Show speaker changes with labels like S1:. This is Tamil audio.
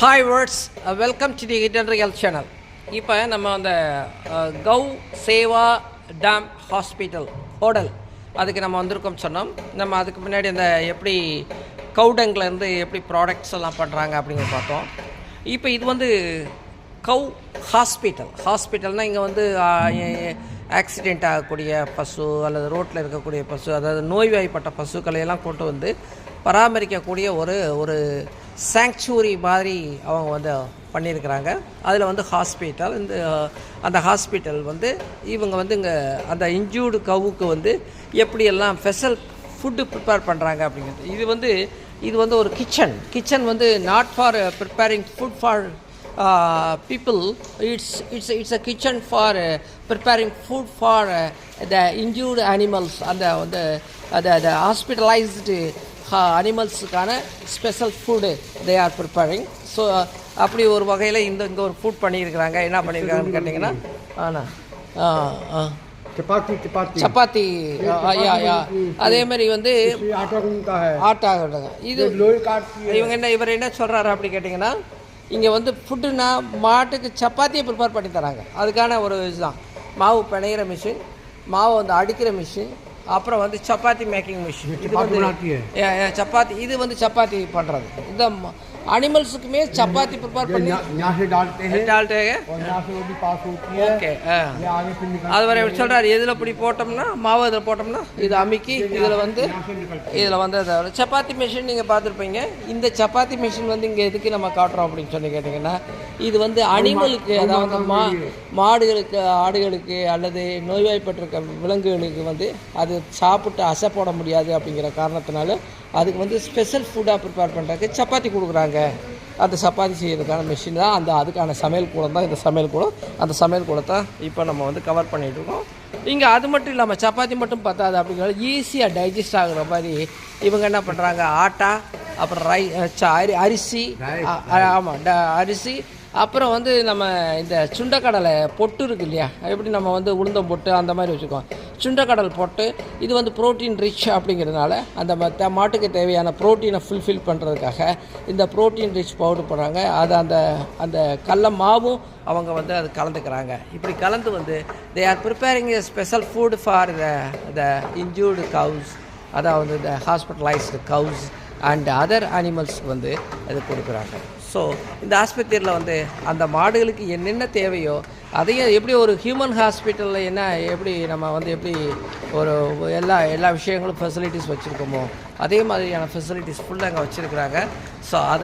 S1: Hi words, welcome to the hidden real channel. இப்போ நம்ம அந்த கௌ சேவா டேம் ஹாஸ்பிட்டல் ஹோட்டல் அதுக்கு நம்ம வந்திருக்கோம் சொன்னோம். நம்ம அதுக்கு முன்னாடி அந்த எப்படி கவுடங்லேருந்து எப்படி ப்ராடக்ட்ஸ் எல்லாம் பண்ணுறாங்க அப்படிங்கிறத பார்த்தோம். இப்போ இது வந்து கௌ ஹாஸ்பிட்டல்னால் இங்கே வந்து ஆக்சிடெண்ட் ஆகக்கூடிய பசு அல்லது ரோட்டில் இருக்கக்கூடிய பசு, அதாவது நோய்வாய்ப்பட்ட பசுக்களையெல்லாம் கொண்டு வந்து பராமரிக்கக்கூடிய ஒரு சாங்சுவரி மாதிரி அவங்க வந்து பண்ணியிருக்கிறாங்க. அதில் வந்து ஹாஸ்பிட்டல் அந்த ஹாஸ்பிட்டல் வந்து இவங்க வந்து இங்கே அந்த இன்ஜூர்டு கவுக்கு வந்து எப்படியெல்லாம் ஸ்பெஷல் ஃபுட்டு ப்ரிப்பேர் பண்ணுறாங்க அப்படிங்கிறது. இது வந்து ஒரு கிச்சன் வந்து not for preparing food for people. It's a kitchen for preparing food for the injured animals and the hospitalized அனிமல்ஸுக்கான special food they are preparing. So அப்படி ஒரு வகையில் இங்கே ஒரு ஃபுட் பண்ணியிருக்கிறாங்க. என்ன பண்ணியிருக்காங்கன்னு கேட்டிங்கன்னா சப்பாத்தி அதே மாதிரி வந்து ஆட்டா. இவர் என்ன சொல்கிறாரு அப்படி கேட்டிங்கன்னா, இங்கே வந்து ஃபுட்டுன்னா மாட்டுக்கு சப்பாத்தியை ப்ரிப்பேர் பண்ணி தராங்க. அதுக்கான ஒரு இதுதான் மாவு பிணையிற மிஷின், மாவு வந்து அடிக்கிற மிஷின், அப்புறம் வந்து சப்பாத்தி மேக்கிங் மிஷின். இது வந்து சப்பாத்தி, இது வந்து சப்பாத்தி பண்ணுறது. இந்த அனிமல்ஸுக்குமே சப்பாத்தி ப்ரிப்பேர் பண்ணி ஓகே. அது வரை சொல்கிறாரு, எதில் இப்படி போட்டோம்னா மாவு இதில் போட்டோம்னா இது அமுக்கி இதில் வந்து சப்பாத்தி மிஷின் நீங்கள் பார்த்துருப்பீங்க. இந்த சப்பாத்தி மிஷின் வந்து இங்கே எதுக்கு நம்ம காட்டுறோம் அப்படின்னு சொல்லி கேட்டிங்கன்னா, இது வந்து அனிமலுக்கு, அதாவது மாடுகளுக்கு, ஆடுகளுக்கு அல்லது நோய்வாய்ப்பட்டிருக்க விலங்குகளுக்கு வந்து அது சாப்பிட்டு அசை போட முடியாது அப்படிங்கிற காரணத்தினால அதுக்கு வந்து ஸ்பெஷல் ஃபுட்டாக ப்ரிப்பேர் பண்ணுறதுக்கு சப்பாத்தி கொடுக்குறாங்க. அந்த சப்பாத்தி செய்கிறதுக்கான மிஷின் தான் அதுக்கான சமையல் கூடம் தான் இந்த சமையல் கூடம். அந்த சமையல் கூடத்தை இப்போ நம்ம வந்து கவர் பண்ணிகிட்ருக்கோம். இங்கே அது மட்டும் இல்லாமல் சப்பாத்தி மட்டும் பத்தாது அப்படிங்கிறது, ஈஸியாக டைஜஸ்ட் ஆகுற மாதிரி இவங்க என்ன பண்ணுறாங்க, ஆட்டா, அப்புறம் அரிசி, ஆமாம் அரிசி, அப்புறம் வந்து நம்ம இந்த சுண்டைக்கடலை பொட்டு இருக்குது இல்லையா, எப்படி நம்ம வந்து உளுந்தம் பொட்டு அந்த மாதிரி வச்சுக்கோம். சுண்டைக்கடல் பொட்டு இது வந்து ப்ரோட்டீன் ரிச் அப்படிங்கிறதுனால அந்த மாட்டுக்கு தேவையான ப்ரோட்டீனை ஃபுல்ஃபில் பண்ணுறதுக்காக இந்த ப்ரோட்டீன் ரிச் பவுடர் போடுறாங்க. அது அந்த கடல மாவும் அவங்க வந்து அது கலந்துக்கிறாங்க. இப்படி கலந்து வந்து they are preparing a special food for the injured cows, அதாவது இந்த ஹாஸ்பிட்டலைஸ்டு கவுஸ் அண்ட் அதர் அனிமல்ஸ்க்கு வந்து அது கொடுக்குறாங்க. ஸோ இந்த ஆஸ்பத்திரியில் வந்து அந்த மாடுகளுக்கு என்னென்ன தேவையோ அதையும் எப்படி ஒரு ஹியூமன் ஹாஸ்பிட்டலில் எப்படி நம்ம வந்து எப்படி ஒரு எல்லா விஷயங்களும் ஃபெசிலிட்டிஸ் வச்சுருக்கோமோ அதே மாதிரியான ஃபெசிலிட்டிஸ் ஃபுல்லாக அங்கே வச்சுருக்குறாங்க. ஸோ அது